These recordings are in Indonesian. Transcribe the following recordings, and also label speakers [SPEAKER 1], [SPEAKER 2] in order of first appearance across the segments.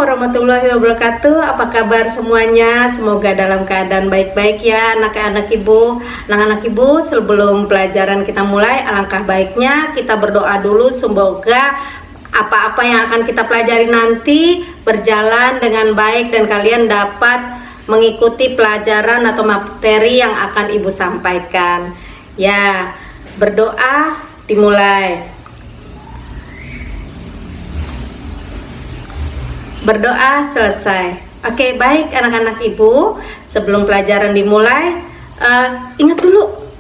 [SPEAKER 1] warahmatullahi wabarakatuh. Apa kabar semuanya? Semoga dalam keadaan baik-baik ya anak-anak ibu. Anak-anak ibu, sebelum pelajaran kita mulai, alangkah baiknya kita berdoa dulu. Semoga apa-apa yang akan kita pelajari nanti berjalan dengan baik dan kalian dapat mengikuti pelajaran atau materi yang akan ibu sampaikan. Ya, berdoa dimulai. Berdoa selesai. Oke, baik anak-anak ibu, sebelum pelajaran dimulai, ingat dulu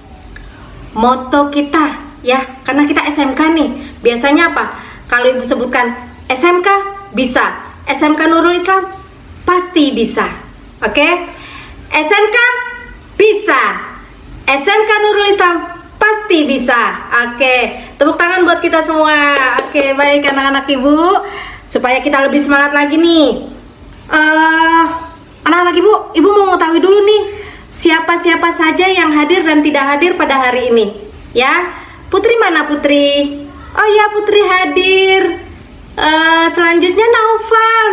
[SPEAKER 1] moto kita ya, karena kita SMK nih. Biasanya apa? Kalau ibu sebutkan SMK bisa, SMK Nurul Islam pasti bisa. Oke, SMK bisa, SMK Nurul Islam pasti bisa. Oke, tepuk tangan buat kita semua. Oke, baik anak-anak ibu, supaya kita lebih semangat lagi nih. Anak-anak ibu mau mengetahui dulu nih siapa-siapa saja yang hadir dan tidak hadir pada hari ini ya. Putri mana Putri? Oh ya, Putri hadir. Selanjutnya Naufal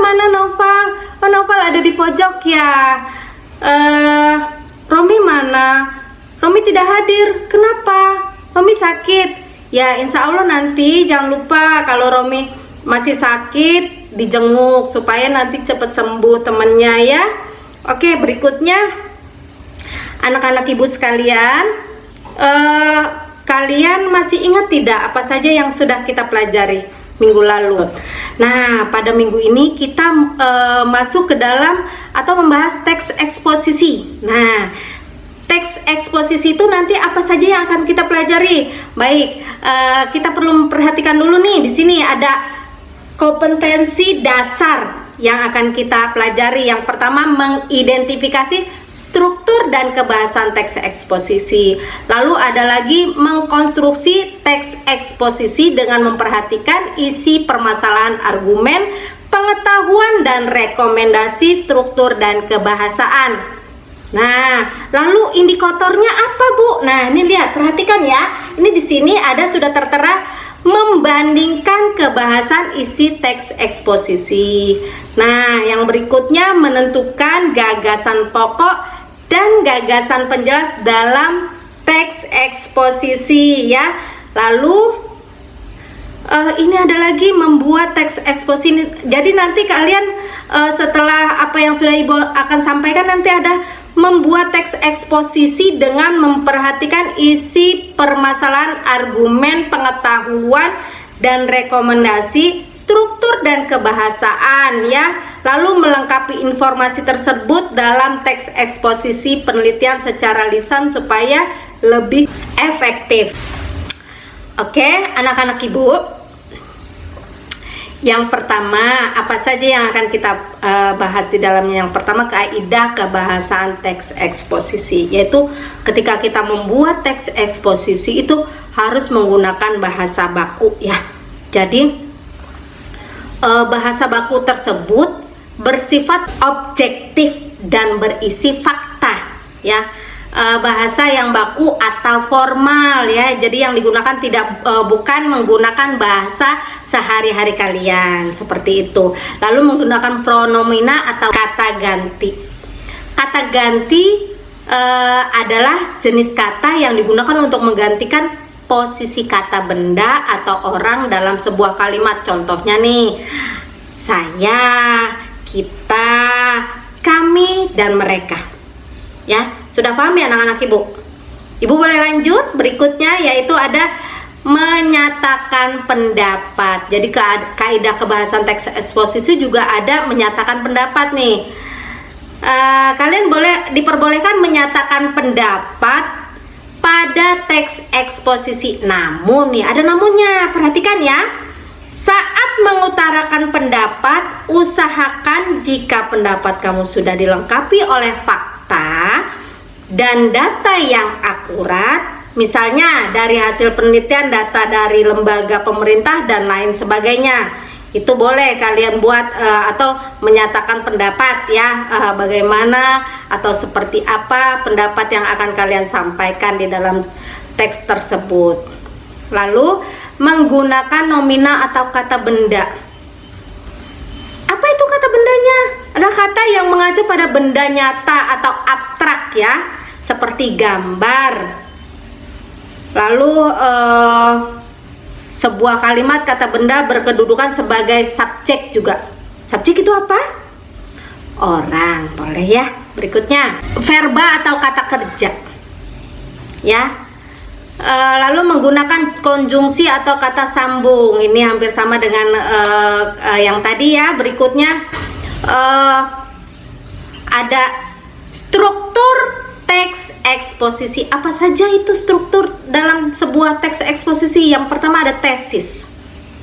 [SPEAKER 1] mana Naufal? Oh, Naufal ada di pojok ya. Romi mana? Romi tidak hadir. Kenapa? Romi sakit ya. Insya Allah nanti jangan lupa kalau Romi masih sakit dijenguk supaya nanti cepat sembuh temennya ya. Oke, berikutnya anak-anak ibu sekalian, kalian masih ingat tidak apa saja yang sudah kita pelajari minggu lalu? Nah, pada minggu ini kita masuk ke dalam atau membahas teks eksposisi. Nah, teks eksposisi itu nanti apa saja yang akan kita pelajari? Baik, kita perlu memperhatikan dulu nih. Di sini ada kompetensi dasar yang akan kita pelajari. Yang pertama, mengidentifikasi struktur dan kebahasan teks eksposisi. Lalu ada lagi mengkonstruksi teks eksposisi dengan memperhatikan isi permasalahan argumen, pengetahuan dan rekomendasi struktur dan kebahasaan. Nah, lalu indikatornya apa, Bu? Nah, ini lihat, perhatikan ya. Ini di sini ada sudah tertera membandingkan kebahasan isi teks eksposisi. Nah, yang berikutnya menentukan gagasan pokok dan gagasan penjelas dalam teks eksposisi ya. Lalu ini ada lagi membuat teks eksposisi. Jadi nanti kalian setelah apa yang sudah Ibu akan sampaikan, nanti ada membuat teks eksposisi dengan memperhatikan isi permasalahan, argumen, pengetahuan dan rekomendasi, struktur dan kebahasaan ya. Lalu melengkapi informasi tersebut dalam teks eksposisi penelitian secara lisan supaya lebih efektif. Oke, anak-anak ibu, yang pertama, apa saja yang akan kita bahas di dalamnya? Yang pertama, kaidah kebahasaan teks eksposisi, yaitu ketika kita membuat teks eksposisi itu harus menggunakan bahasa baku ya. Jadi bahasa baku tersebut bersifat objektif dan berisi fakta ya. Bahasa yang baku atau formal ya. Jadi yang digunakan bukan menggunakan bahasa sehari-hari kalian seperti itu. Lalu menggunakan pronomina atau kata ganti. Kata ganti adalah jenis kata yang digunakan untuk menggantikan posisi kata benda atau orang dalam sebuah kalimat. Contohnya nih, saya, kita, kami, dan mereka ya. Sudah paham ya anak-anak ibu? Ibu boleh lanjut. Berikutnya yaitu ada menyatakan pendapat. Jadi kaidah kebahasan teks eksposisi juga ada menyatakan pendapat nih. Kalian diperbolehkan menyatakan pendapat pada teks eksposisi. Namun nih ada namunnya, perhatikan ya. Saat mengutarakan pendapat, usahakan jika pendapat kamu sudah dilengkapi oleh fakta dan data yang akurat, misalnya dari hasil penelitian, data dari lembaga pemerintah dan lain sebagainya. Itu boleh kalian buat atau menyatakan pendapat ya, bagaimana atau seperti apa pendapat yang akan kalian sampaikan di dalam teks tersebut. Lalu menggunakan nomina atau kata benda. Apa itu ada kata yang mengacu pada benda nyata atau abstrak ya, seperti gambar. Lalu sebuah kalimat kata benda berkedudukan sebagai subjek juga. Subjek itu apa? Orang, boleh ya. Berikutnya, verba atau kata kerja. Ya. Lalu menggunakan konjungsi atau kata sambung. Ini hampir sama dengan yang tadi ya. Berikutnya ada struktur teks eksposisi. Apa saja itu struktur dalam sebuah teks eksposisi? Yang pertama ada tesis.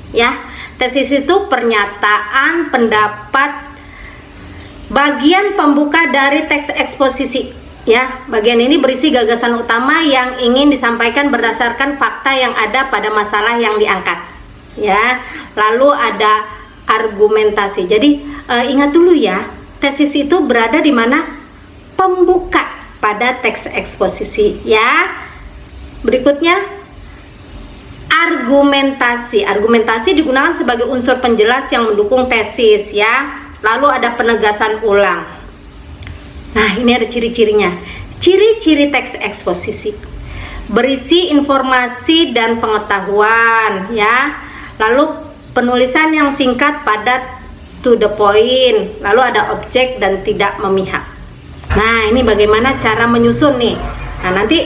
[SPEAKER 1] Ya, tesis itu pernyataan, pendapat, bagian pembuka dari teks eksposisi. Ya, bagian ini berisi gagasan utama yang ingin disampaikan berdasarkan fakta yang ada pada masalah yang diangkat. Ya, lalu ada argumentasi. Jadi ingat dulu ya, tesis itu berada di mana? Pembuka pada teks eksposisi. Ya, berikutnya argumentasi. Argumentasi digunakan sebagai unsur penjelas yang mendukung tesis. Ya, lalu ada penegasan ulang. Nah, ini ada ciri-cirinya. Ciri-ciri teks eksposisi: berisi informasi dan pengetahuan, ya. Lalu penulisan yang singkat, padat, to the point. Lalu ada objek dan tidak memihak. Nah, ini bagaimana cara menyusun nih. Nah, nanti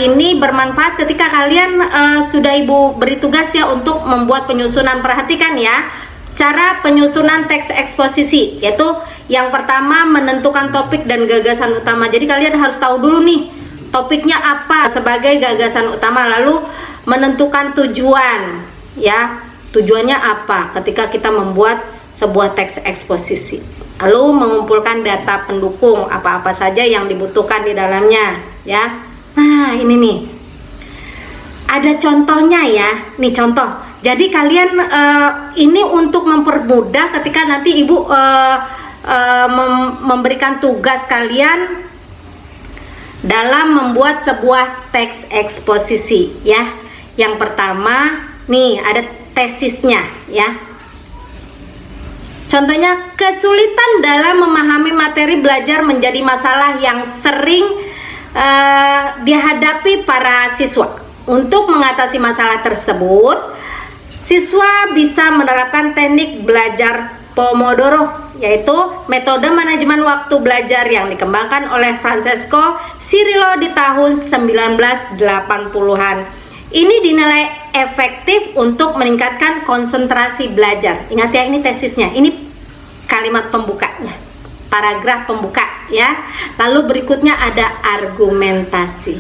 [SPEAKER 1] ini bermanfaat ketika kalian sudah Ibu beri tugas ya untuk membuat penyusunan. Perhatikan ya, cara penyusunan teks eksposisi, yaitu yang pertama menentukan topik dan gagasan utama. Jadi kalian harus tahu dulu nih topiknya apa sebagai gagasan utama, lalu menentukan tujuan ya. Tujuannya apa ketika kita membuat sebuah teks eksposisi. Lalu mengumpulkan data pendukung apa-apa saja yang dibutuhkan di dalamnya ya. Nah, ini nih. Ada contohnya ya. Nih contoh. Jadi kalian ini untuk mempermudah ketika nanti Ibu memberikan tugas kalian dalam membuat sebuah teks eksposisi ya. Yang pertama nih ada tesisnya ya. Contohnya, kesulitan dalam memahami materi belajar menjadi masalah yang sering dihadapi para siswa. Untuk mengatasi masalah tersebut, siswa bisa menerapkan teknik belajar Pomodoro, yaitu metode manajemen waktu belajar yang dikembangkan oleh Francesco Cirillo di tahun 1980-an. Ini dinilai efektif untuk meningkatkan konsentrasi belajar. Ingat ya, ini tesisnya. Ini kalimat pembukanya, paragraf pembuka ya. Lalu berikutnya ada argumentasi.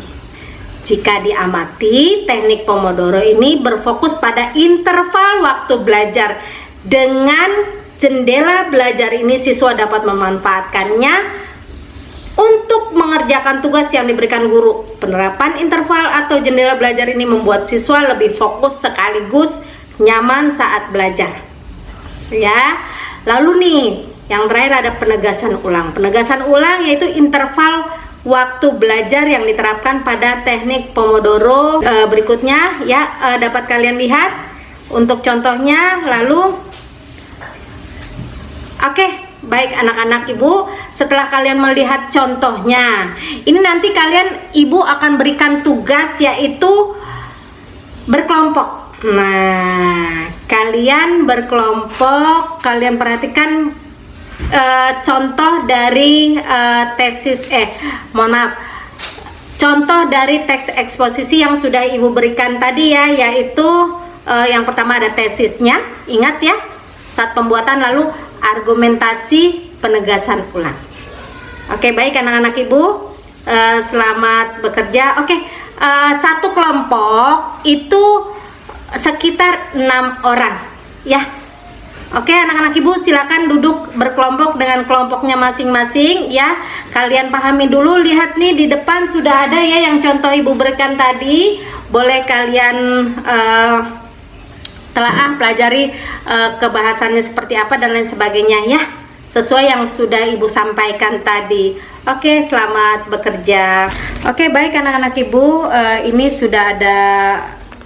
[SPEAKER 1] Jika diamati, teknik Pomodoro ini berfokus pada interval waktu belajar. Dengan jendela belajar ini, siswa dapat memanfaatkannya untuk mengerjakan tugas yang diberikan guru. Penerapan interval atau jendela belajar ini membuat siswa lebih fokus sekaligus nyaman saat belajar. Ya. Lalu nih, yang terakhir ada penegasan ulang. Penegasan ulang yaitu interval waktu belajar yang diterapkan pada teknik Pomodoro. Berikutnya ya, dapat kalian lihat untuk contohnya. Lalu oke, baik anak-anak Ibu, setelah kalian melihat contohnya, ini nanti kalian Ibu akan berikan tugas yaitu berkelompok. Nah, kalian berkelompok, kalian perhatikan contoh dari contoh dari teks eksposisi yang sudah Ibu berikan tadi ya, yaitu yang pertama ada tesisnya, ingat ya, saat pembuatan, lalu argumentasi, penegasan ulang. Oke, baik anak-anak Ibu, selamat bekerja. Oke, satu kelompok itu sekitar 6 orang ya. Oke, anak-anak Ibu silakan duduk berkelompok dengan kelompoknya masing-masing ya. Kalian pahami dulu, lihat nih di depan sudah ada ya yang contoh Ibu berikan tadi. Boleh kalian telaah pelajari kebahasannya seperti apa dan lain sebagainya ya, sesuai yang sudah Ibu sampaikan tadi. Oke, selamat bekerja. Oke, baik anak-anak Ibu, ini sudah ada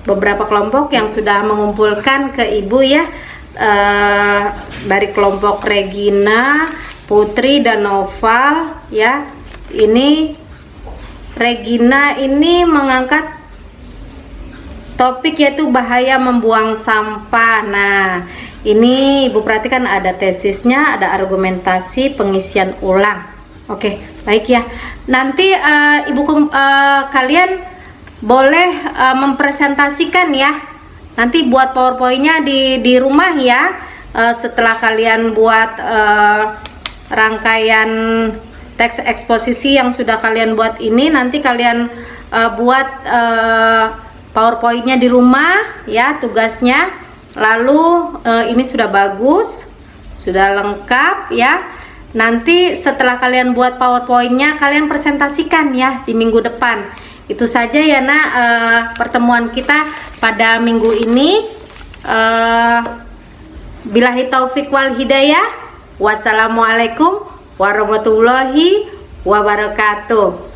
[SPEAKER 1] beberapa kelompok yang sudah mengumpulkan ke Ibu ya. Dari kelompok Regina, Putri dan Noval ya. Ini Regina ini mengangkat topik yaitu bahaya membuang sampah. Nah, ini Ibu perhatikan ada tesisnya, ada argumentasi, pengisian ulang. Oke, baik ya. Nanti kalian boleh mempresentasikan ya. Nanti buat PowerPoint-nya di rumah ya. Setelah kalian buat rangkaian teks eksposisi yang sudah kalian buat ini, nanti kalian buat PowerPoint-nya di rumah ya, tugasnya. Lalu ini sudah bagus, sudah lengkap ya. Nanti setelah kalian buat PowerPoint-nya, kalian presentasikan ya di minggu depan. Itu saja ya nak, pertemuan kita pada minggu ini. Billahi taufik wal hidayah. Wassalamualaikum warahmatullahi wabarakatuh.